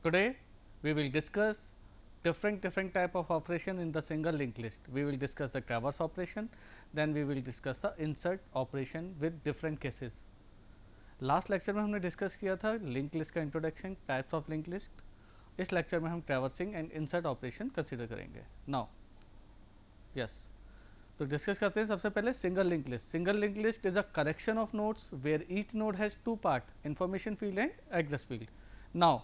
Today we will discuss different type of operation in the single linked list. We will discuss the traverse operation, then we will discuss the insert operation with different cases. Last lecture में हमने discuss किया था link list का introduction, types of link list. इस lecture में हम traversing and insert operation consider करेंगे. Now yes, तो डिस्कस करते हैं सबसे पहले single link list. Single link list is a collection of nodes where each node has two part, information field and address field. Now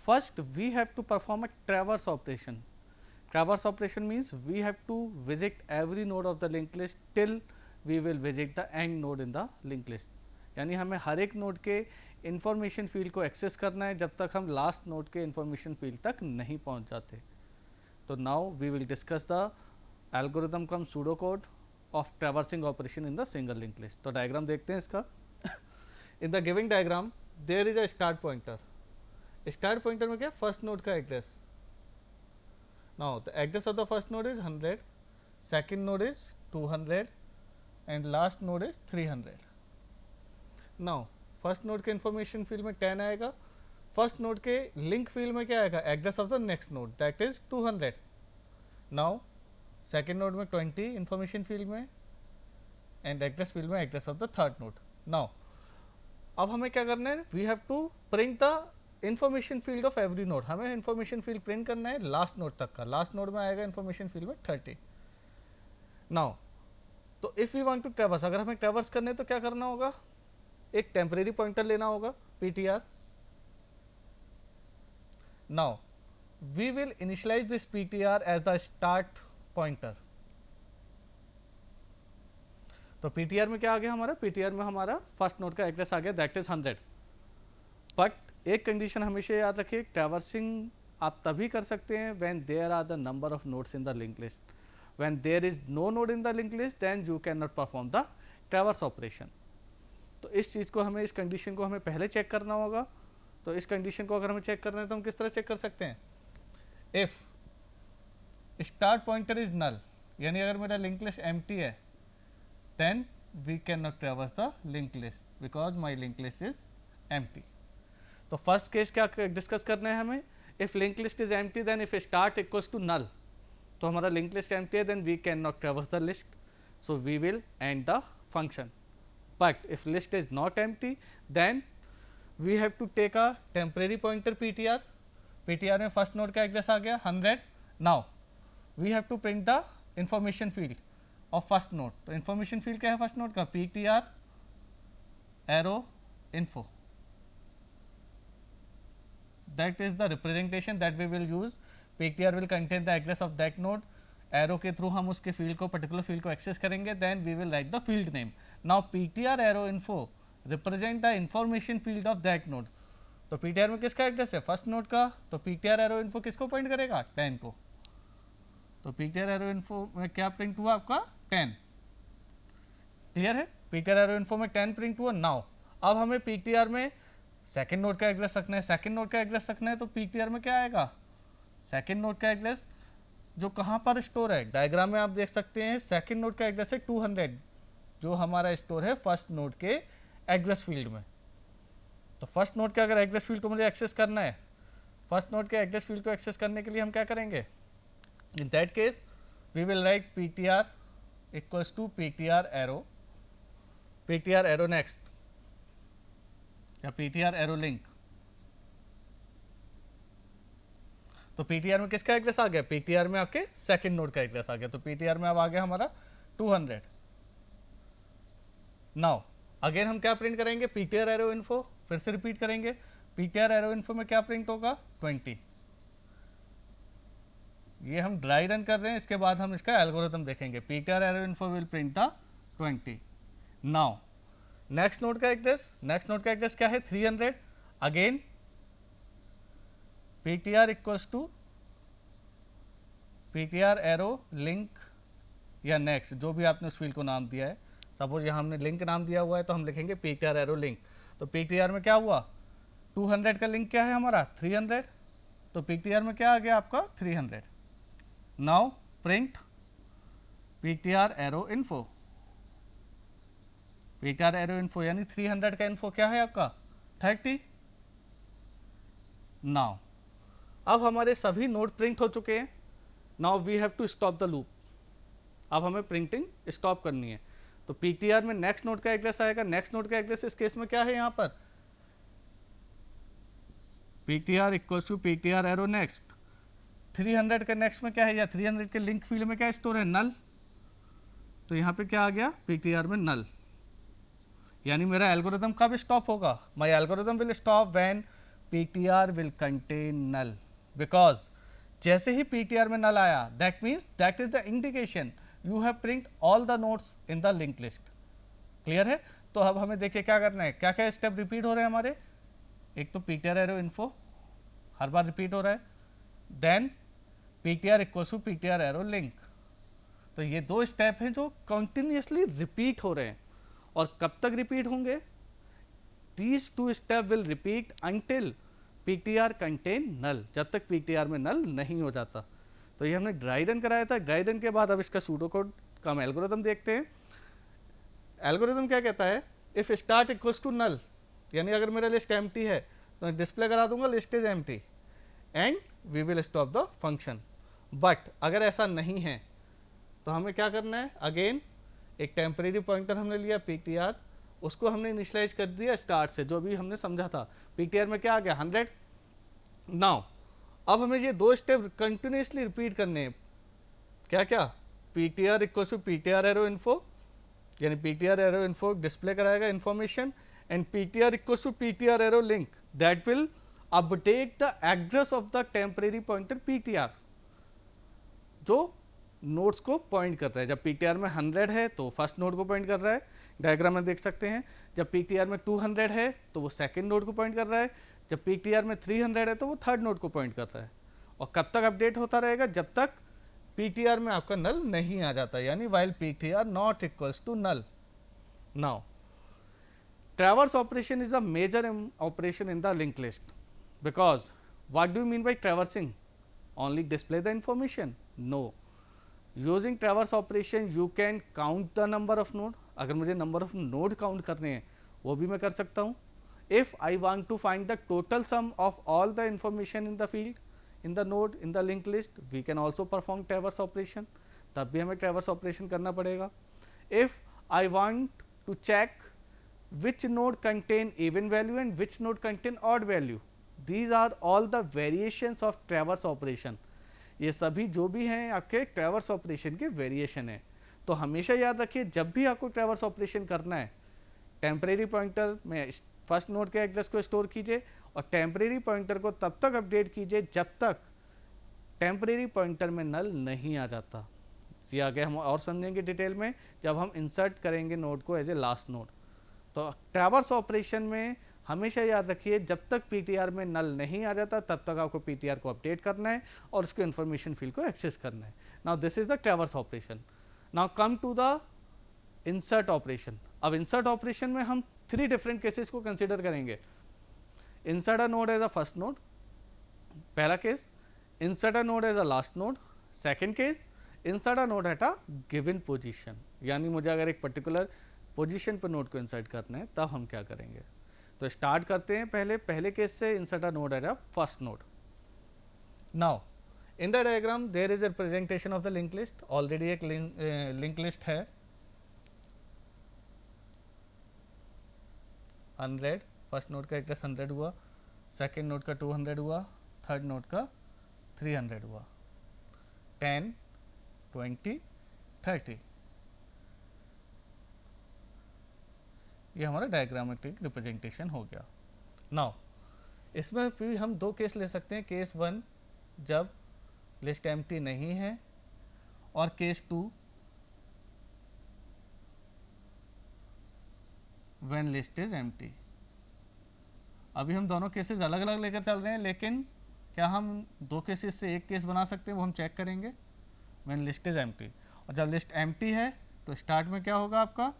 first we have to perform a traverse operation. Traverse operation means we have to visit every node of the linked list till we will visit the end node in the linked list. यानी हमें हर एक node के information field को access करना है जब तक हम लास्ट नोड के इंफॉर्मेशन फील्ड तक नहीं पहुंच जाते. तो now we will discuss the algorithm cum pseudo code of traversing operation in the single link list. तो डायग्राम देखते हैं इसका. In the giving diagram there is a start pointer. Start pointer में क्या, फर्स्ट नोड का address. Now the address of the first node is 100, second node is 200 and last node is 300. Now first node के information field में 10 आएगा. First node के link field में क्या आएगा, address of the next node that is 200. Now second node में 20 information field में and address field में address of the third node. Now अब हमें क्या करना है, we have to print the information field of every node. हमें information field print करना है लास्ट नोड तक का. लास्ट नोड में आएगा इंफॉर्मेशन फील्ड में 30. नाउ तो if we want to traverse, अगर हमें ट्रैवर्स करने तो क्या करना होगा, एक टेम्परेरी पॉइंटर लेना होगा ptr. Now we will initialize this ptr as the start pointer. तो ptr में क्या आ गया हमारा, ptr में हमारा फर्स्ट नोड का एड्रेस आ गया दैट इज 100. बट एक कंडीशन हमेशा याद रखिए, ट्रैवर्सिंग आप तभी कर सकते हैं when there are the number of nodes in the link list. When there is no node in the link list then you cannot perform the traverse operation. तो इस चीज़ को हमें, इस कंडीशन को हमें पहले चेक करना होगा. तो इस कंडीशन को अगर हमें चेक करना है तो हम किस तरह चेक कर सकते हैं, if start pointer is null, यानी अगर मेरा लिंक लिस्ट एम्प्टी है then we cannot traverse the link list because my link list is empty. तो फर्स्ट केस क्या डिस्कस करना है हमें, if link list is empty then if start equals to null, तो हमारा link list empty है then we cannot traverse the list, so we will end the function. But if list is not empty then we have to take a temporary pointer ptr. ptr में first node का address आ गया 100. Now we have to print the information field of first node. तो information field क्या है first node का, ptr arrow info. That is the representation that we will use. ptr will contain the address of that node. Arrow के through हम उसके field को, particular field को access करेंगे. Then we will write the field name. Now ptr arrow info represent the information field of that node. तो ptr में किसका address है, फर्स्ट नोड का. तो ptr एरो इन्फो किसको पॉइंट करेगा, 10 को. तो ptr एरो इन्फो में क्या प्रिंट हुआ आपका, 10. क्लियर है, ptr एरो इन्फो में 10 प्रिंट हुआ. नाउ अब हमें ptr में सेकेंड नोड का एड्रेस रखना है. सेकेंड नोड का एड्रेस रखना है तो ptr में क्या आएगा, सेकेंड नोड का एड्रेस जो कहाँ पर स्टोर है, डायग्राम में आप देख सकते हैं सेकेंड नोड का एड्रेस है 200 जो हमारा स्टोर है फर्स्ट नोड के एड्रेस फील्ड में. तो फर्स्ट नोड के अगर एड्रेस फील्ड को मुझे एक्सेस करना है, फर्स्ट नोड के एड्रेस फील्ड को एक्सेस करने के लिए हम क्या करेंगे, in that case we will write ptr equals to ptr arrow next या ptr एरो लिंक. तो ptr में किसका एड्रेस आ गया, ptr में आपके सेकंड नोड का एड्रेस आ गया. तो ptr में अब आ गया हमारा 200. नाउ अगेन हम क्या प्रिंट करेंगे, ptr एरो इन्फो. फिर से रिपीट करेंगे, ptr एरो इन्फो में क्या प्रिंट होगा, 20. ये हम ड्राई रन कर रहे हैं, इसके बाद हम इसका एल्गोरिथम देखेंगे. ptr arrow info will print the 20. Now next node का एड्रेस, नेक्स्ट नोड का एड्रेस क्या है, 300. Again ptr equals to ptr arrow link या नेक्स्ट, जो भी आपने उस फील्ड को नाम दिया है. सपोज यहाँ हमने लिंक नाम दिया हुआ है तो हम लिखेंगे ptr एरो लिंक. तो ptr में क्या हुआ, 200 का लिंक क्या है हमारा, 300. तो ptr में क्या आ गया आपका, 300. Now print ptr arrow info. ptr arrow info यानी 300 का इन्फो क्या है आपका, 30. नाउ अब हमारे सभी नोड प्रिंट हो चुके हैं. Now we have to stop the loop. अब हमें प्रिंटिंग स्टॉप करनी है. तो पीटीआर में नेक्स्ट नोड का एड्रेस आएगा. नेक्स्ट नोड का एड्रेस इस केस में क्या है, यहाँ पर PTR equals to PTR arrow next. 300 का नेक्स्ट में क्या है, या 300 के लिंक फील्ड में क्या स्टोर है, नल. तो यहाँ पे क्या आ गया, पीटीआर में नल. यानी मेरा एल्गोरिथम कब स्टॉप होगा, my algorithm will stop when PTR will contain null. Because जैसे ही पीटीआर में नल आया, that means that is the indication you have print all the nodes in the link list. Clear है. तो अब हमें देखिए क्या करना है, क्या क्या स्टेप रिपीट हो रहे हैं हमारे. एक तो पीटीआर एरो इन्फो हर बार रिपीट हो रहा है. Then PTR equals to PTR arrow link. तो ये दो स्टेप हैं जो कंटिन्यूसली रिपीट हो रहे हैं. और कब तक रिपीट होंगे, these two step will repeat until ptr contain null, जब तक ptr में नल नहीं हो जाता. तो ये हमने ड्राई रन कराया था. ड्राई रन के बाद अब इसका सूडो कोड का हम एल्गोरिथम देखते हैं. एल्गोरिथम क्या कहता है, if start equals to null, यानी अगर मेरा लिस्ट एम्प्टी है तो डिस्प्ले करा दूंगा list is empty and we will stop the function. But अगर ऐसा नहीं है तो हमें क्या करना है, अगेन एक टेम्परेरी पॉइंटर हमने लिया ptr, उसको हमने इनिशियलाइज कर दिया स्टार्ट से, जो भी हमने समझा था. ptr में क्या आ गया, 100. नाउ अब हमें ये दो स्टेप कंटिन्यूसली रिपीट करने हैं. क्या क्या, ptr equals to ptr arrow info, यानी ptr एरो इन्फो डिस्प्ले कराएगा information, and ptr equals to ptr arrow link, that will update the address of the temporary pointer ptr, जो nodes को point कर रहा है. जब ptr में 100 है तो फर्स्ट नोड को पॉइंट कर रहा है, डायग्राम में देख सकते हैं. जब ptr में 200 है तो वो सेकंड नोड को पॉइंट कर रहा है. जब ptr में 300 है तो वो थर्ड नोड को पॉइंट कर रहा है. और कब तक अपडेट होता रहेगा, जब तक ptr में आपका नल नहीं आ जाता, यानी while ptr not equals to null. Now traverse operation is a major operation in the linked list, because what do you mean by traversing, only display the information? No, using traverse operation you can count the number of node. अगर मुझे number of node count करने हैं वो भी मैं कर सकता हूँ. If I want to find the total sum of all the information in the field, in the node, in the linked list, we can also perform traverse operation. तब भी हमें traverse operation करना पड़ेगा. If I want to check which node contain even value and which node contain odd value, these are all the variations of traverse operation. ये सभी जो भी हैं आपके ट्रैवर्स ऑपरेशन के वेरिएशन है. तो हमेशा याद रखिए, जब भी आपको ट्रैवर्स ऑपरेशन करना है, टेम्परेरी पॉइंटर में फर्स्ट नोड के एड्रेस को स्टोर कीजिए और टेम्परेरी पॉइंटर को तब तक अपडेट कीजिए जब तक टेम्परेरी पॉइंटर में नल नहीं आ जाता. ये आगे हम और समझेंगे डिटेल में जब हम इंसर्ट करेंगे नोड को एज ए लास्ट नोड. तो ट्रैवर्स ऑपरेशन में हमेशा याद रखिए, जब तक पीटीआर में नल नहीं आ जाता तब तक आपको पीटीआर को अपडेट करना है और उसके इन्फॉर्मेशन फील्ड को एक्सेस करना है. Now this is the traverse operation. Now come to the insert operation. अब इंसर्ट ऑपरेशन में हम 3 डिफरेंट केसेस को कंसिडर करेंगे. Insert a node as a first node, पहला case. Insert a node as a last node, second case. Insert a node at a given position, यानी मुझे अगर एक पर्टिकुलर पोजीशन पर नोड को इंसर्ट करना है तब हम क्या करेंगे. तो स्टार्ट करते हैं पहले केस से. Insert a node at a first node. Now in the diagram there is a representation of the link list. Already एक लिंक लिस्ट है. 100 फर्स्ट नोड का एड्रेस 100 हुआ, सेकेंड नोड का 200 हुआ, थर्ड नोड का 300 हुआ. 10 20 30, ये हमारा डायग्रामेटिक रिप्रेजेंटेशन हो गया. नाउ इसमें भी हम 2 केस ले सकते हैं. केस 1 जब लिस्ट एम्प्टी नहीं है, और case 2 when list is empty. अभी हम दोनों केसेस अलग अलग लेकर चल रहे हैं, लेकिन क्या हम 2 केसेस से एक केस बना सकते हैं, वो हम चेक करेंगे. व्हेन लिस्ट इज एम्प्टी, और जब लिस्ट एम्प्टी है तो स्टार्ट में क्या होगा आपका,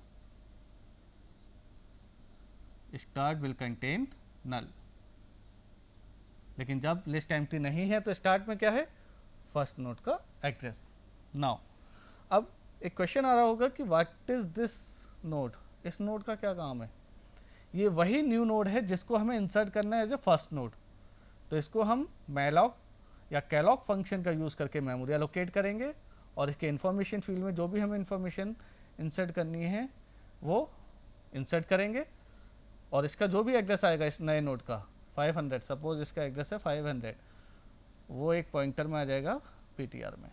स्टार्ट विल कंटेन नल. लेकिन जब लिस्ट एम्प्टी नहीं है तो स्टार्ट में क्या है, फर्स्ट नोड का एड्रेस. नाउ अब एक क्वेश्चन आ रहा होगा कि व्हाट इज दिस नोड, इस नोड का क्या काम है. ये वही न्यू नोड है जिसको हमें इंसर्ट करना है एज ए फर्स्ट नोड. तो इसको हम मैलॉक या कैलॉग फंक्शन का यूज़ करके मेमोरी एलोकेट करेंगे और इसके इन्फॉर्मेशन फील्ड में जो भी हमें इन्फॉर्मेशन इंसर्ट करनी है वो इंसर्ट करेंगे और इसका जो भी एड्रेस आएगा इस नए नोड का 500, सपोज इसका एड्रेस है 500, वो एक पॉइंटर में आ जाएगा पीटीआर में।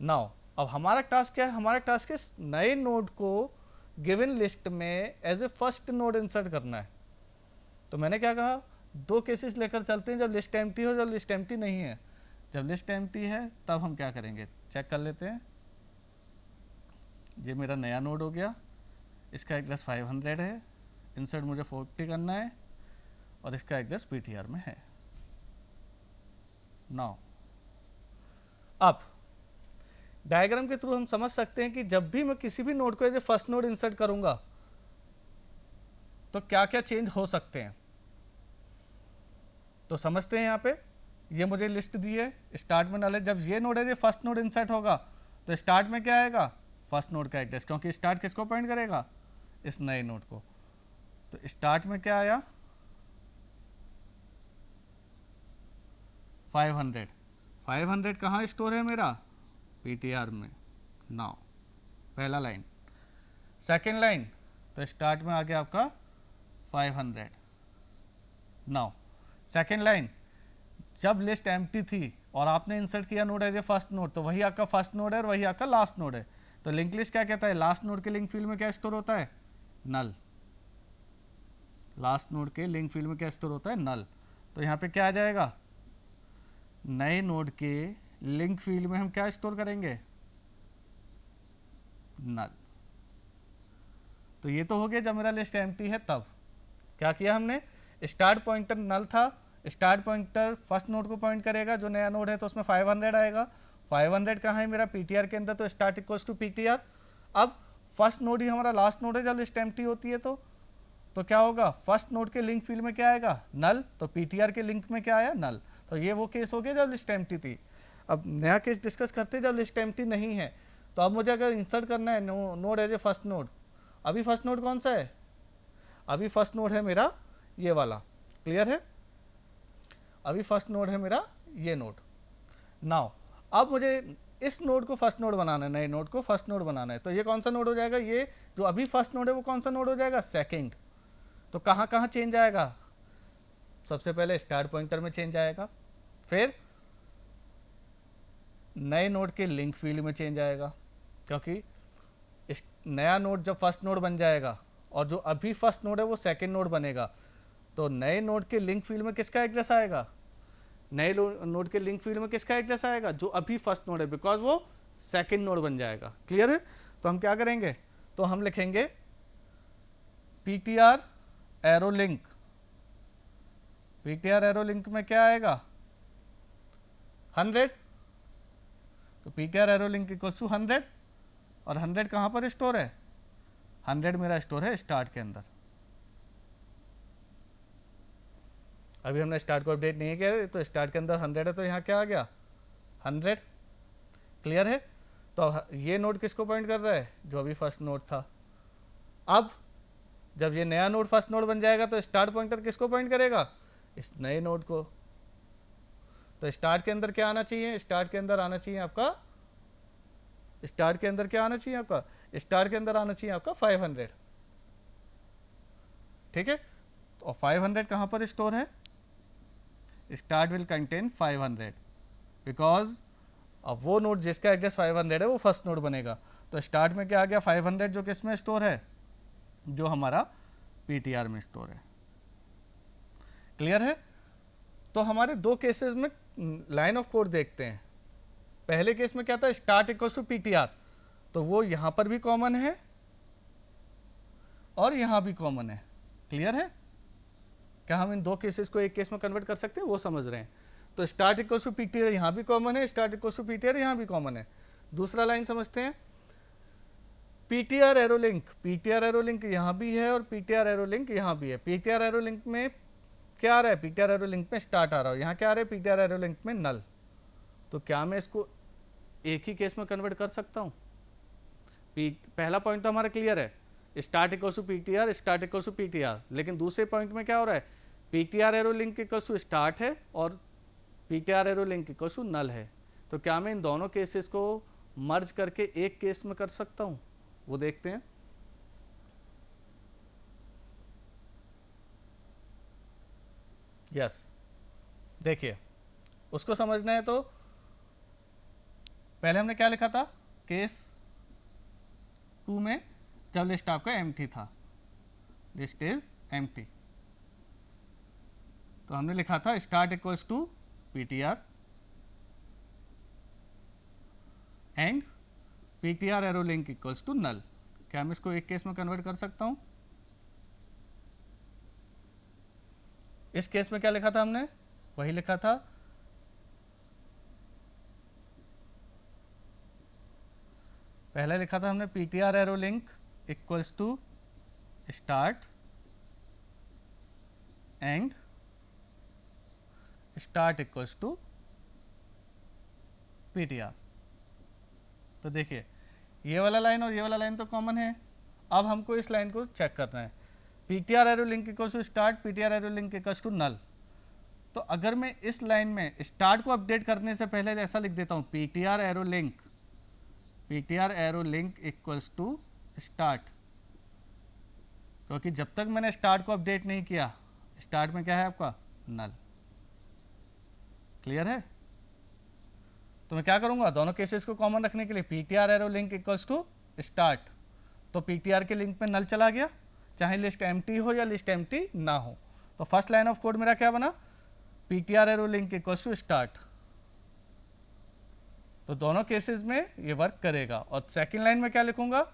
नाउ अब हमारा टास्क क्या है, हमारा टास्क है नए नोड को गिवन लिस्ट में as a first node insert करना है। तो मैंने क्या कहा, दो केसेस लेकर चलते हैं, जब लिस्ट एम्प्टी हो, जब लिस्ट एम्प्टी नहीं है। जब लिस्ट एम्प्टी है तब हम क्या करेंगे, चेक कर लेते हैं। ये मेरा नया नोड हो गया, इसका एड्रेस 500 है, इंसर्ट मुझे 40 करना है और इसका एड्रेस पीटीआर में है। नाउ अब डायग्राम के थ्रू हम समझ सकते हैं कि जब भी मैं किसी भी नोड को as a first node insert करूंगा तो क्या क्या चेंज हो सकते हैं। तो समझते हैं, यहाँ पे ये मुझे लिस्ट दी है, स्टार्ट में नल है। जब ये नोड है ये फर्स्ट नोड इंसर्ट होगा तो स्टार्ट में क्या आएगा, फर्स्ट नोड का एड्रेस, क्योंकि स्टार्ट किसको पॉइंट करेगा, इस नए नोड को। तो स्टार्ट में क्या आया 500, 500 कहाँ स्टोर है मेरा, पीटीआर में। नाउ पहला लाइन, सेकेंड लाइन, तो स्टार्ट में आ गया आपका 500। नाउ सेकेंड लाइन, जब लिस्ट एम्प्टी थी और आपने इंसर्ट किया node as a first node, तो वही आपका फर्स्ट नोड है और वही आपका लास्ट नोड है। तो लिंक लिस्ट क्या कहता है, लास्ट नोड के लिंक फील्ड में क्या स्टोर होता है, नल। लास्ट नोड के लिंक फील्ड में क्या स्टोर होता है, नल। तो यहाँ पे क्या आ जाएगा, नए नोड के लिंक फील्ड में हम क्या स्टोर करेंगे, नल। तो ये तो हो गया जब मेरा लिस्ट एम्प्टी है। तब क्या किया हमने, स्टार्ट पॉइंटर नल था, स्टार्ट पॉइंटर फर्स्ट नोड को पॉइंट करेगा, जो नया नोड है तो उसमें 500 आएगा। 500 कहाँ है मेरा, पीटीआर के अंदर, तो स्टार्ट इक्वल्स टू पीटीआर। अब फर्स्ट नोड ही हमारा लास्ट नोड है जब लिस्ट एम्प्टी होती है, तो क्या होगा, फर्स्ट नोड के लिंक फील्ड में क्या आएगा, नल। तो पीटीआर के लिंक में क्या आया, नल। तो ये वो केस हो गया जब लिस्ट एम्प्टी थी। अब नया केस डिस्कस करते हैं जब लिस्ट एम्प्टी नहीं है। तो अब मुझे अगर इंसर्ट करना है node as a first node, अभी फर्स्ट नोड कौन सा है, अभी फर्स्ट नोड है मेरा ये वाला, क्लियर है, अभी फर्स्ट नोड है मेरा ये नोड। नाउ अब मुझे इस नोड को फर्स्ट नोड बनाना है, नए नोड को फर्स्ट नोड बनाना है। तो ये कौन सा नोड हो जाएगा, ये जो अभी फर्स्ट नोड है वो कौन सा नोड हो जाएगा, सेकंड। तो कहाँ कहाँ चेंज आएगा, सबसे पहले स्टार्ट पॉइंटर में चेंज आएगा, फिर नए नोड के लिंक फील्ड में चेंज आएगा, क्योंकि नया नोड जब फर्स्ट नोड बन जाएगा और जो अभी फर्स्ट नोड है वो सेकंड नोड बनेगा, तो नए नोड के लिंक फील्ड में किसका एड्रेस आएगा, नए नोड के लिंक फील्ड में किसका एड्रेस आएगा, जो अभी फर्स्ट नोड है, बिकॉज वो सेकंड नोड बन जाएगा। क्लियर है। तो हम क्या करेंगे, तो हम लिखेंगे PTR arrow link, PTR arrow link में क्या आएगा 100, तो PTR arrow link equals to 100, और 100 कहाँ पर स्टोर है, 100 मेरा स्टोर है स्टार्ट के अंदर। अभी हमने स्टार्ट को अपडेट नहीं किया, तो स्टार्ट के अंदर 100 है, तो यहाँ क्या आ गया 100। क्लियर है। तो ये नोड किसको पॉइंट कर रहा है, जो अभी फर्स्ट नोड था। अब जब ये नया नोड फर्स्ट नोड बन जाएगा तो स्टार्ट पॉइंटर किसको पॉइंट करेगा, इस नए नोड को। तो स्टार्ट के अंदर क्या आना चाहिए, स्टार्ट के अंदर आना चाहिए आपका, स्टार्ट के अंदर क्या आना चाहिए आपका, स्टार्ट के अंदर आना चाहिए आपका 500। ठीक है। तो 500 कहाँ पर स्टोर है, स्टार्ट विल कंटेन 500, बिकॉज अब वो नोड जिसका एड्रेस 500 है वो फर्स्ट नोड बनेगा। तो स्टार्ट में क्या आ गया 500, जो किस में स्टोर है, जो हमारा पीटीआर में स्टोर है। क्लियर है। तो हमारे दो केसेस में लाइन ऑफ कोड देखते हैं। पहले केस में क्या था, स्टार्ट इक्वल्स टू पीटीआर, तो वो यहां पर भी कॉमन है और यहां भी कॉमन है। क्लियर है। क्या हम इन दो केसेस को एक केस में कन्वर्ट कर सकते हैं, वो समझ रहे हैं। तो स्टार्ट इक्वल्स टू पीटीआर यहां भी कॉमन है, स्टार्ट इक्वल्स टू पीटीआर यहां भी कॉमन है। दूसरा लाइन समझते हैं, PTR arrow link, PTR arrow link यहां भी है और पीटीआर एरो लिंक यहां भी है। पीटीआर एरो लिंक में क्या आ रहा है, पीटीआर एरो लिंक में स्टार्ट आ रहा है, यहाँ क्या आ रहा है, पीटीआर एरो लिंक में नल। तो क्या मैं इसको एक ही केस में कन्वर्ट कर सकता हूँ। पहला पॉइंट तो हमारा क्लियर है, start equals to PTR, start equals to PTR. लेकिन दूसरे पॉइंट में क्या हो रहा है, PTR arrow link equals to start है और PTR arrow link equal to null है। तो क्या मैं इन दोनों केसेस को मर्ज करके एक केस में कर सकता हूँ, वो देखते हैं। यस, देखिए उसको समझना है तो पहले हमने क्या लिखा था, केस 2 में जब लिस्ट आपका एम्प्टी था, लिस्ट इज एम्प्टी, तो हमने लिखा था start equals to PTR and PTR arrow link equals to null. क्या मैं इसको एक केस में कन्वर्ट कर सकता हूं? इस केस में क्या लिखा था हमने, वही लिखा था, पहले लिखा था हमने PTR arrow link equals to start and start equals to PTR। तो देखिए ये वाला लाइन और ये वाला लाइन तो कॉमन है। अब हमको इस लाइन को चेक करना है, PTR arrow link equals to start, PTR arrow link equals to null. तो अगर मैं इस लाइन में स्टार्ट को अपडेट करने से पहले ऐसा लिख देता हूँ, PTR arrow link equals to start, क्योंकि जब तक मैंने स्टार्ट को अपडेट नहीं किया, स्टार्ट में क्या है आपका नल। क्लियर है? तो मैं क्या करूंगा, दोनों केसेस को कॉमन रखने के लिए PTR arrow link equals to start, तो PTR के लिंक में नल चला गया, चाहे लिस्ट एम्प्टी हो या लिस्ट एम्प्टी ना हो। तो फर्स्ट लाइन ऑफ कोड मेरा क्या बना, PTR arrow link equals to start, तो दोनों केसेस में ये वर्क करेगा। और सेकेंड लाइन में क्या लिखूंगा,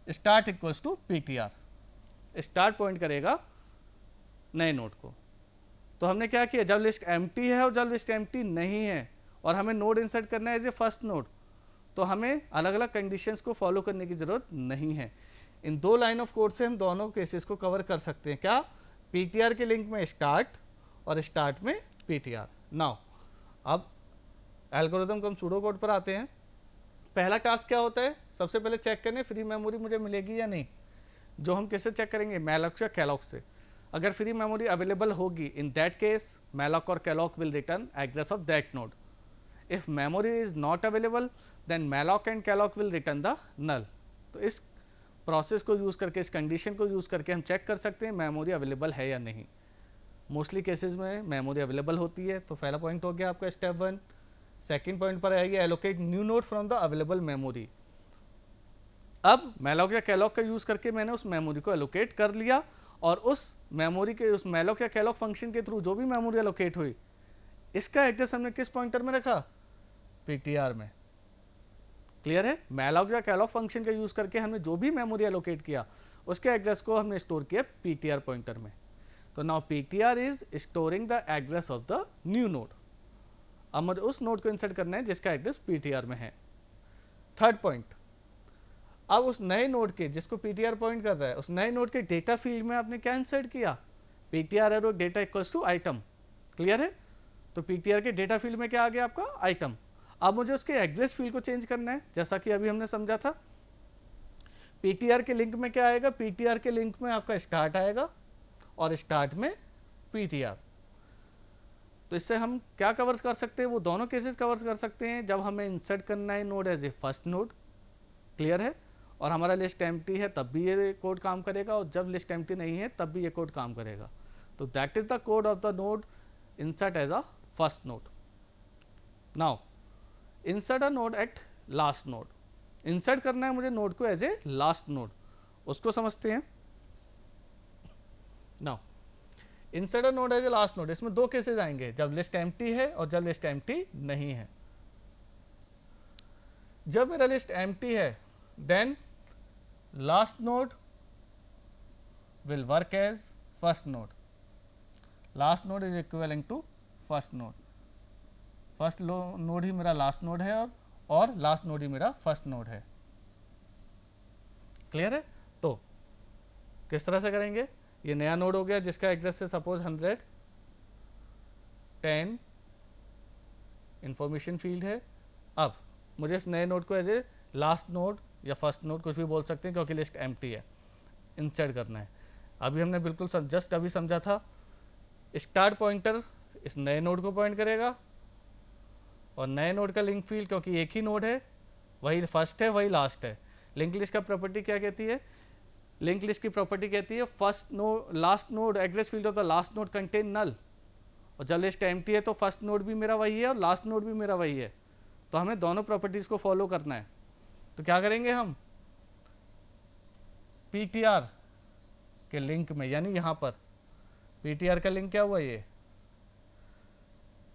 start equals to PTR, start point करेगा नए नोड को। तो हमने क्या किया, जब लिस्ट एम्प्टी है और जब लिस्ट एम्प्टी नहीं है और हमें नोड इंसर्ट करना है एज ए फर्स्ट नोड, तो हमें अलग अलग कंडीशंस को फॉलो करने की जरूरत नहीं है। इन दो लाइन ऑफ कोड से हम दोनों केसेस को कवर कर सकते हैं। क्या, PTR के लिंक में स्टार्ट और स्टार्ट में PTR। नाउ अब एल्गोरिथम को हम सूडो कोड पर आते हैं। पहला टास्क क्या होता है, सबसे पहले चेक करने फ्री मेमोरी मुझे मिलेगी या नहीं। जो हम कैसे चेक करेंगे, मैलॉक या कैलॉक से। अगर फ्री मेमोरी अवेलेबल होगी, इन दैट केस मैलॉक और calloc will return address of that node. If memory is not available then malloc and calloc will return the null. तो इस प्रोसेस को use करके, इस कंडीशन को यूज़ करके हम चेक कर सकते हैं मेमोरी अवेलेबल है या नहीं। मोस्टली केसेस में मेमोरी अवेलेबल होती है। तो पहला पॉइंट हो गया आपका स्टेप 1। सेकेंड पॉइंट पर आएगी allocate new node from the available memory. अब मैलॉक या कैलॉक का यूज़ करके मैंने उस मेमोरी को एलोकेट कर लिया और उस मेमोरी के, उस मैलॉक या कैलॉक फंक्शन के थ्रू जो भी मेमोरी एलोकेट हुई, इसका एड्रेस हमने किस पॉइंटर में रखा, PTR में। क्लियर है? मैलॉक या कैलॉक फंक्शन का यूज़ करके हमने जो भी मेमोरी एलोकेट किया, उसके एड्रेस को हमने स्टोर किया PTR पॉइंटर में। तो now PTR is storing the address of the new node. अब मुझे उस नोड को इंसर्ट करना है जिसका एड्रेस PTR में है। थर्ड पॉइंट, अब उस नए नोड के, जिसको PTR पॉइंट कर रहा है, उस नए नोड के डेटा फील्ड में आपने क्या इंसर्ट किया, PTR arrow data equals to item. Clear है? तो PTR के डेटा फील्ड में क्या आ गया आपका, आइटम। अब मुझे उसके एड्रेस फील्ड को चेंज करना है, जैसा कि अभी हमने समझा था। PTR के लिंक में क्या आएगा, PTR के लिंक में आपका स्टार्ट आएगा और स्टार्ट में PTR। तो इससे हम क्या कवर कर सकते हैं, वो दोनों केसेस कवर कर सकते हैं जब हमें इंसर्ट करना है node as a first node. Clear है? और हमारा लिस्ट एम्प्टी है तब भी ये कोड काम करेगा, और जब लिस्ट एम्प्टी नहीं है तब भी ये कोड काम करेगा। तो that is the code of the node insert as a first node. Now insert a node at last node. insert करना है मुझे नोड को एज ए लास्ट नोड, उसको समझते हैं। Now insert a node as a last node, इसमें दो cases आएंगे, जब लिस्ट एम्प्टी है और जब लिस्ट एम्प्टी नहीं है। जब मेरा लिस्ट एम्प्टी है then last node will work as first node. Last node is equivalent to first node. First node ही मेरा लास्ट नोड है और लास्ट नोड ही मेरा फर्स्ट नोड है। क्लियर है? तो किस तरह से करेंगे, ये नया नोड हो गया जिसका एड्रेस है सपोज 110 इंफॉर्मेशन फील्ड है। अब मुझे इस नए नोड को एज ए लास्ट नोड या फर्स्ट नोड कुछ भी बोल सकते हैं क्योंकि लिस्ट एम्प्टी है, इंसर्ट करना है। अभी हमने बिल्कुल जस्ट अभी समझा था, स्टार्ट पॉइंटर इस नए नोड को पॉइंट करेगा और नए नोड का लिंक फील्ड, क्योंकि एक ही नोड है, वही फर्स्ट है वही लास्ट है। लिंक लिस्ट का प्रॉपर्टी क्या कहती है? लिंक लिस्ट की प्रॉपर्टी कहती है first node last node address field of the last node contain null. और जब लिस्ट एम्प्टी है तो फर्स्ट नोड भी मेरा वही है और लास्ट नोड भी मेरा वही है, तो हमें दोनों प्रॉपर्टीज को फॉलो करना है। तो क्या करेंगे हम, ptr के लिंक में, यानी यहाँ पर ptr का लिंक क्या हुआ, ये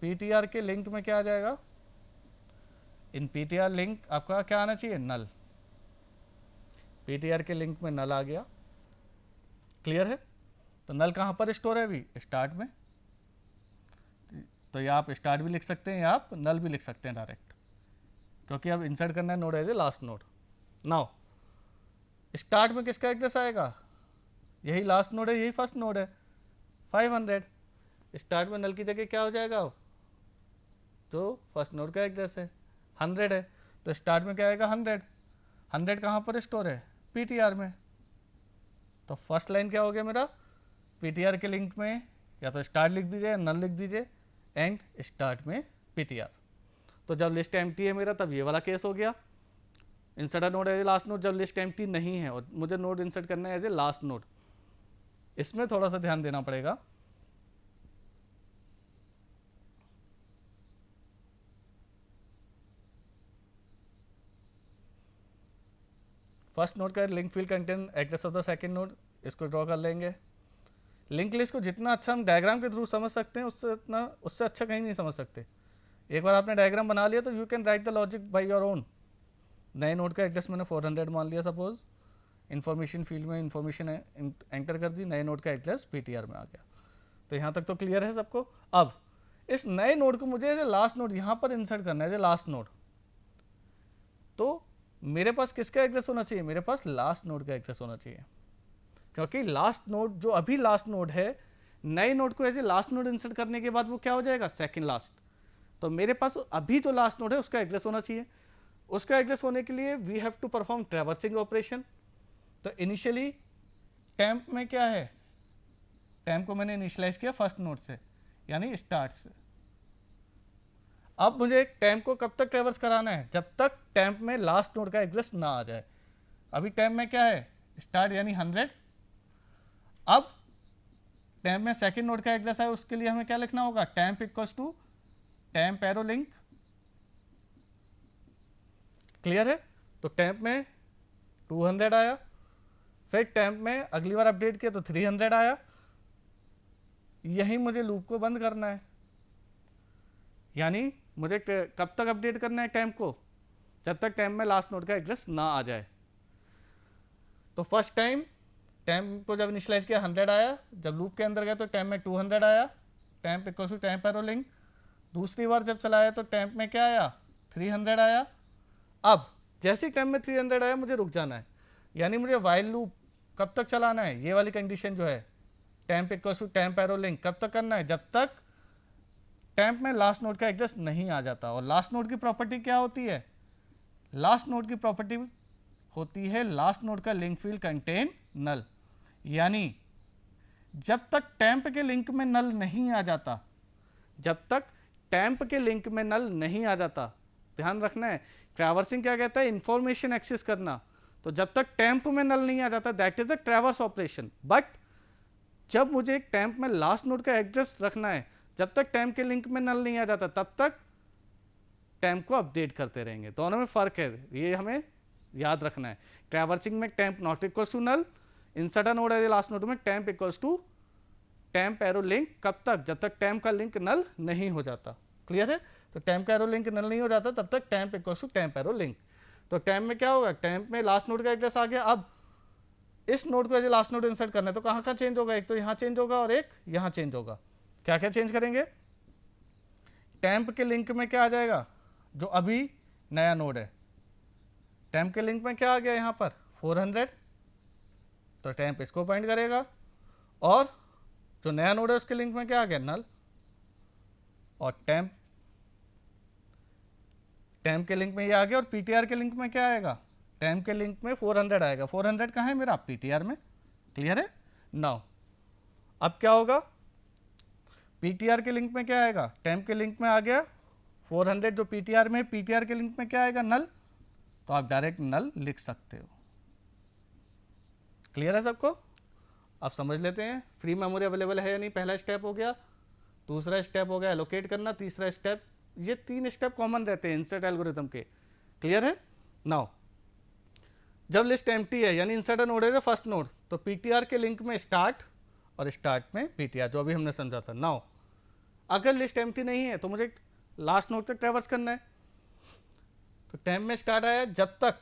ptr के लिंक में क्या आ जाएगा, इन ptr लिंक आपका क्या आना चाहिए, नल। ptr के लिंक में नल आ गया, क्लियर है। तो नल कहाँ पर स्टोर है अभी, स्टार्ट में। तो या आप स्टार्ट भी लिख सकते हैं या आप नल भी लिख सकते हैं डायरेक्ट, क्योंकि अब इंसर्ट करना है node as a last node. Now start में किसका एड्रेस आएगा, यही लास्ट नोड है, यही फर्स्ट नोड है, 500। स्टार्ट में नल की जगह क्या हो जाएगा, जो फर्स्ट नोड का एड्रेस है 100 है, तो स्टार्ट में क्या आएगा 100। 100 कहाँ पर स्टोर है, ptr में। तो फर्स्ट लाइन क्या हो गया मेरा, ptr के लिंक में या तो स्टार्ट लिख दीजिए या नल लिख दीजिए, एंड स्टार्ट में ptr। तो जब लिस्ट एम्प्टी है मेरा, तब ये वाला केस हो गया, insert a node as a last node. जब लिस्ट एम्प्टी नहीं है और मुझे नोड इंसर्ट करना है एज ए लास्ट नोड, इसमें थोड़ा सा ध्यान देना पड़ेगा। फर्स्ट नोड का link field contain address of the second node, इसको ड्रॉ कर लेंगे। लिंक लिस्ट को जितना अच्छा हम डायग्राम के थ्रू समझ सकते हैं, उससे अच्छा कहीं नहीं समझ सकते। एक बार आपने डायग्राम बना लिया तो you can write the logic by your own. नए नोड का एड्रेस मैंने 400 मान लिया सपोज, इन्फॉर्मेशन फील्ड में इन्फॉर्मेशन एंटर कर दी, नए नोड का एड्रेस ptr में आ गया। तो यहाँ तक तो क्लियर है सबको। अब इस नए नोड को मुझे एज ए लास्ट नोड यहाँ पर इंसर्ट करना है, एज ए लास्ट नोड। तो मेरे पास किसका एड्रेस होना चाहिए, मेरे पास लास्ट नोड का एड्रेस होना चाहिए, क्योंकि लास्ट नोड जो अभी लास्ट नोड है, नए नोड को as a last node insert करने के बाद वो क्या हो जाएगा, सेकंड लास्ट। तो मेरे पास अभी जो लास्ट नोड है उसका एड्रेस होना चाहिए। उसका एड्रेस होने के लिए we have to perform traversing operation. तो इनिशियली टेम्प में क्या है, टेम्प को मैंने इनिशियलाइज किया फर्स्ट नोड से, यानी स्टार्ट से। अब मुझे टेम्प को कब तक ट्रैवर्स कराना है, जब तक टेम्प में लास्ट नोड का एड्रेस ना आ जाए। अभी टेम्प में क्या है, स्टार्ट यानी 100। अब टेम्प में सेकंड नोड का एड्रेस है, उसके लिए हमें क्या लिखना होगा, temp equals to temp arrow link, clear है। तो टेम्प में 200 आया, फिर टेम्प में अगली बार अपडेट किया तो 300 आया। यही मुझे लूप को बंद करना है, यानी मुझे कब तक अपडेट करना है टेम्प को, जब तक टेम्प में लास्ट नोड का एड्रेस ना आ जाए। तो फर्स्ट टाइम टेम्प को जब इनिशियलाइज किया 100 आया, जब लूप के अंदर गया तो टेम्प में 200 आया, temp equal to temp arrow link. दूसरी बार जब चलाया तो टेम्प में क्या आया, 300 आया। अब जैसे ही टेम्प में 300 आया मुझे रुक जाना है, यानी मुझे वाइल लूप कब तक चलाना है, ये वाली कंडीशन जो है temp equal to temp arrow link कब तक करना है, जब तक टेम्प में लास्ट नोड का एड्रेस नहीं आ जाता। और लास्ट नोड की प्रॉपर्टी क्या होती है, लास्ट नोड की प्रॉपर्टी होती है लास्ट नोड का लिंक फील्ड कंटेन नल, यानी जब तक टेम्प के लिंक में नल नहीं आ जाता, जब तक टेम्प के लिंक में नल नहीं आ जाता, ध्यान रखना है ट्रैवर्सिंग क्या कहता है, इंफॉर्मेशन एक्सेस करना। तो जब तक टेम्प में नल नहीं आ जाता that is the traverse operation. But जब मुझे एक टेम्प में लास्ट नोड का एड्रेस रखना है, जब तक टेम्प के लिंक में नल नहीं आ जाता तब तक टेम्प को अपडेट करते रहेंगे। दोनों में फर्क है, ये हमें याद रखना है। ट्रैवर्सिंग में temp not equals to null, insert a node as a last node में temp equals to temp arrow link कब तक, जब तक टेम्प का लिंक नल नहीं हो जाता, क्लियर है। तो टेम्प का एरो लिंक नल नहीं हो जाता तब तक temp equals to temp arrow link. तो टेम्प में क्या होगा, टेम्प में लास्ट नोड का एड्रेस आ गया, अब इस नोड को as a last node insert करना है तो कहाँ चेंज होगा, एक तो यहाँ चेंज होगा और एक यहाँ चेंज होगा। क्या क्या चेंज करेंगे, टेम्प के लिंक में क्या आ जाएगा, जो अभी नया नोड है, टेम्प के लिंक में क्या आ गया यहाँ पर 400, तो टेम्प इसको पॉइंट करेगा, और जो नया नोड है उसके लिंक में क्या आ गया, नल। और टेम्प के लिंक में ये आ गया, और पीटीआर के लिंक में क्या आएगा, टेम्प के लिंक में 400 आएगा। 400 कहाँ है मेरा, पीटीआर में, क्लियर है। नाउ अब क्या होगा, पीटीआर के लिंक में क्या आएगा, टेम्प के लिंक में आ गया 400 जो पीटीआर में, पीटीआर के लिंक में क्या आएगा, नल, तो आप डायरेक्ट नल लिख सकते हो। क्लियर है सबको? आप समझ लेते हैं फ्री मेमोरी अवेलेबल है या नहीं, पहला स्टेप हो गया। दूसरा स्टेप हो गया एलोकेट करना, तीसरा स्टेप, ये 3 स्टेप कॉमन रहते हैं इंसर्ट एल्गोरिथम के। क्लियर है? नाउ जब लिस्ट एम्प्टी है यानी इंसर्ट नोड है फर्स्ट नोड, तो पीटीआर के लिंक में स्टार्ट और स्टार्ट में पीटीआर, जो अभी हमने समझा था। नाउ अगर लिस्ट एम्प्टी नहीं है तो मुझे लास्ट नोड तक ट्रैवर्स करना है, तो टैम्प में स्टार्ट आया, जब तक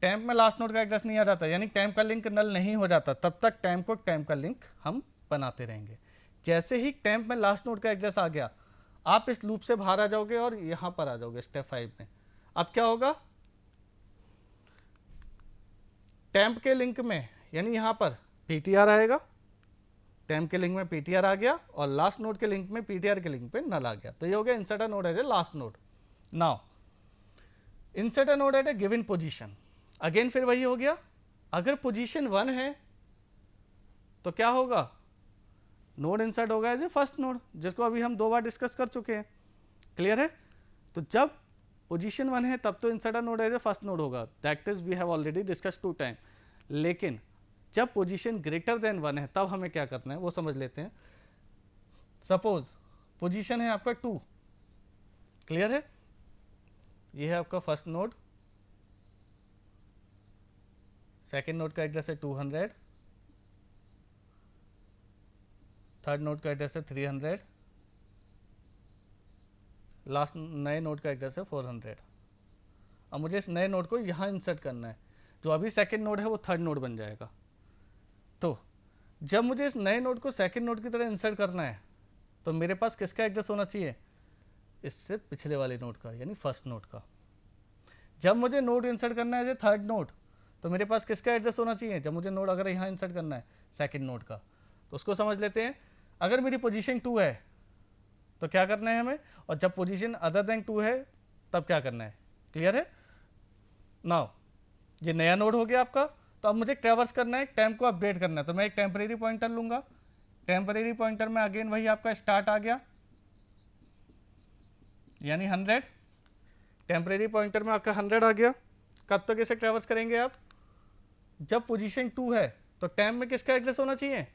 टैम्प में लास्ट नोड का एड्रेस नहीं आ जाता यानी टैम्प का लिंक नल नहीं हो जाता, तब तक टैम्प का लिंक हम बनाते रहेंगे। जैसे ही टैम्प में लास्ट नोड का एड्रेस आ गया, आप इस लूप से बाहर आ जाओगे और यहां पर आ जाओगे स्टेप 5 में। अब क्या होगा, टैम्प के लिंक में यानी यहां पर पीटीआर आएगा, टैम्प के लिंक में पीटीआर आ गया और लास्ट नोड के लिंक में पीटीआर के लिंक पे नल आ गया, तो ये हो गया insert node as a last node. Now insert node at a given position, again फिर वही हो गया, अगर पोजीशन 1 है तो क्या होगा, नोड इंसर्ट होगा एज ए फर्स्ट नोड, जिसको अभी हम 2 बार डिस्कस कर चुके हैं। क्लियर है? तो जब पोजीशन 1 है तब तो insert node as a first node होगा, that is we have already discuss 2 time. लेकिन जब पोजीशन ग्रेटर देन 1 है तब हमें क्या करना है वो समझ लेते हैं। सपोज पोजीशन है आपका 2, क्लियर है, ये है आपका फर्स्ट नोड, सेकेंड नोड का एड्रेस है 200, थर्ड नोड का एड्रेस है 300, लास्ट नए नोड का एड्रेस है 400। अब मुझे इस नए नोड को यहाँ इंसर्ट करना है, जो अभी सेकेंड नोड है वो थर्ड नोड बन जाएगा। तो जब मुझे इस नए नोड को सेकेंड नोड की तरह इंसर्ट करना है तो मेरे पास किसका एड्रेस होना चाहिए, इससे पिछले वाले नोड का यानी फर्स्ट नोड का। जब मुझे नोड इंसर्ट करना है थर्ड नोड, तो मेरे पास किसका एड्रेस होना चाहिए, जब मुझे नोड अगर यहाँ इंसर्ट करना है सेकेंड नोड का, तो उसको समझ लेते हैं। अगर मेरी पोजीशन 2 है तो क्या करना है हमें, और जब पोजीशन अदर देन 2 है तब क्या करना है। क्लियर है? नाउ ये नया नोड हो गया आपका, तो अब मुझे ट्रैवर्स करना है, टैम्प को अपडेट करना है, तो मैं एक टेम्परेरी पॉइंटर लूंगा, टेम्परेरी पॉइंटर में अगेन वही आपका स्टार्ट आ गया यानी 100, टेम्परेरी पॉइंटर में आपका 100 आ गया। कब तक इसे ट्रैवर्स करेंगे आप, जब पोजीशन 2 है तो टैम्प में किसका एड्रेस होना चाहिए,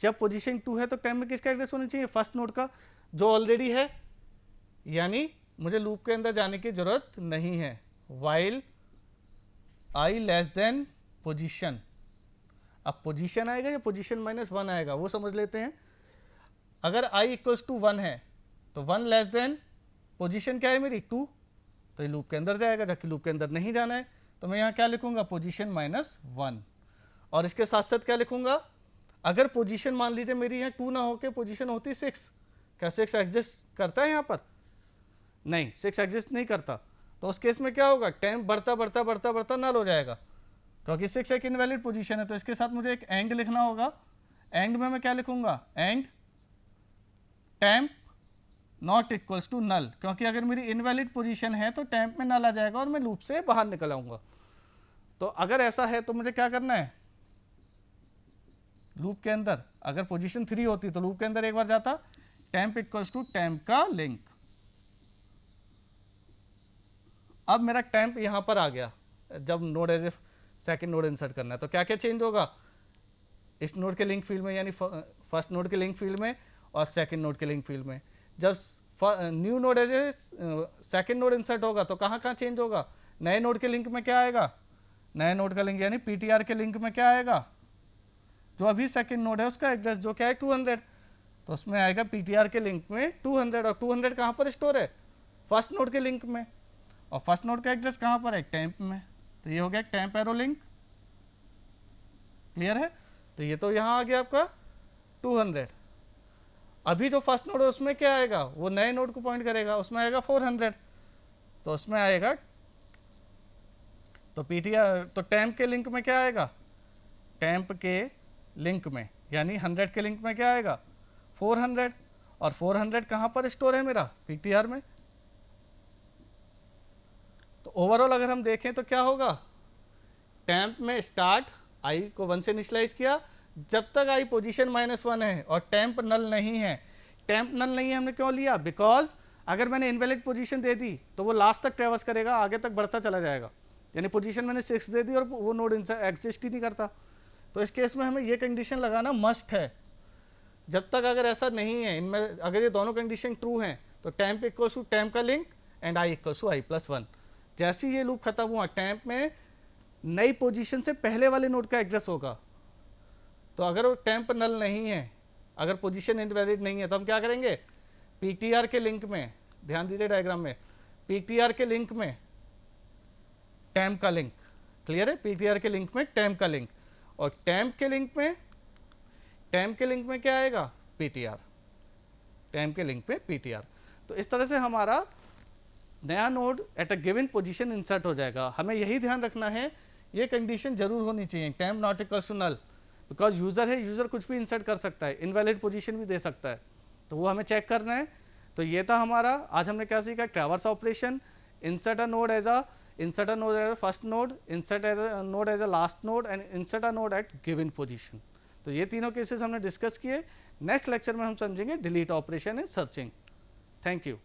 जब पोजीशन 2 है तो टैम्प में किसका एड्रेस होना चाहिए, फर्स्ट नोड का, जो ऑलरेडी है, यानी मुझे लूप के अंदर जाने की जरूरत नहीं है। While I less than position, अब पोजीशन आएगा या पोजीशन -1 आएगा वो समझ लेते हैं। अगर i इक्वल्स टू 1 है तो 1 लेस देन पोजीशन क्या है मेरी 2, तो ये लूप के अंदर जाएगा, जबकि लूप के अंदर नहीं जाना है, तो मैं यहाँ क्या लिखूंगा, पोजीशन -1। और इसके साथ साथ क्या लिखूंगा, अगर पोजीशन मान लीजिए मेरी यहाँ 2 ना होके पोजीशन होती 6, क्या 6 एग्जिस्ट करता है यहाँ पर, नहीं 6 एग्जिस्ट नहीं करता, तो उस केस में क्या होगा, टाइम बढ़ता बढ़ता बढ़ता बढ़ता नल हो जाएगा, क्योंकि 6 एक इनवैलिड पोजीशन है। तो इसके साथ मुझे एक एंड लिखना होगा, एंड में मैं क्या लिखूंगा, and temp not equals to null, क्योंकि अगर मेरी इनवैलिड पोजीशन है तो टैम्प में नल आ जाएगा और मैं लूप से बाहर निकल आऊंगा। तो अगर ऐसा है तो मुझे क्या करना है, लूप के अंदर अगर पोजीशन 3 होती तो लूप के अंदर एक बार जाता, टैम्प इक्वल्स टू टैम्प का लिंक। अब मेरा टैम्प यहां पर आ गया, जब node as a second node insert करना है तो क्या क्या चेंज होगा, इस नोड के लिंक फील्ड में यानी फर्स्ट नोड के लिंक फील्ड में और सेकेंड नोड के लिंक फील्ड में। जब new node as a second node insert होगा तो कहाँ कहाँ चेंज होगा, नए नोड के लिंक में क्या आएगा, नए नोड का लिंक यानी पीटीआर के लिंक में क्या आएगा, जो अभी सेकेंड नोड है उसका एड्रेस जो क्या है 200, तो उसमें आएगा पीटीआर के लिंक में 200, और 200 कहाँ पर स्टोर है, फर्स्ट नोड के लिंक में, और फर्स्ट नोड का एड्रेस कहाँ पर है, टैम्प में, तो ये हो गया टैम्प एरो लिंक। क्लियर है? तो ये तो यहाँ आ गया आपका 200। अभी जो फर्स्ट नोड है उसमें क्या आएगा, वो नए नोड को पॉइंट करेगा, उसमें आएगा 400, तो उसमें आएगा, तो पीटीआर तो टैम्प के लिंक में क्या आएगा, टैम्प के लिंक में यानी 100 के लिंक में क्या आएगा 400, और 400 कहाँ पर स्टोर है मेरा, पीटीआर में। तो ओवरऑल अगर हम देखें तो क्या होगा, टैम्प में स्टार्ट आई को 1 से इनिशियलाइज किया, जब तक आई पोजीशन -1 है और टैम्प नल नहीं है। टैम्प नल नहीं है हमने क्यों लिया, बिकॉज अगर मैंने इनवैलिड पोजीशन दे दी तो वो लास्ट तक ट्रेवर्स करेगा, आगे तक बढ़ता चला जाएगा, यानी पोजीशन मैंने 6 दे दी और वो नोड एग्जिस्ट ही नहीं करता। तो इस केस में हमें ये कंडीशन लगाना मस्ट है। जब तक अगर ऐसा नहीं है, इनमें अगर ये दोनों कंडीशन ट्रू हैं तो टैम्प इक्वल्स टू टैम्प का link and I equals to I plus 1। जैसे ही ये लूप खत्म हुआ, टैम्प में नई पोजीशन से पहले वाले नोड का एड्रेस होगा। तो अगर वो टैम्प नल नहीं है, अगर पोजीशन इनवैलिड नहीं है, तो हम क्या करेंगे, पीटीआर के लिंक में, ध्यान दीजिए डायग्राम में, पीटीआर के लिंक में टैम्प का लिंक, क्लियर है, पीटीआर के लिंक में टैम्प का लिंक, और टैम्प के लिंक में क्या आएगा, पीटीआर, टैम्प के लिंक में पीटीआर। तो इस तरह से हमारा नया node at a given position insert हो जाएगा। हमें यही ध्यान रखना है, ये कंडीशन जरूर होनी चाहिए, temp not equals to null, because user है, यूजर कुछ भी इंसर्ट कर सकता है, इनवैलिड पोजीशन भी दे सकता है, तो वो हमें चेक करना है। तो ये था हमारा, आज हमने क्या सीखा, traverse operation, insert a node as a first node, insert a node as a last node and insert a node at given position. तो ये तीनों केसेस हमने डिस्कस किए। नेक्स्ट लेक्चर में हम समझेंगे delete operation and searching. Thank you.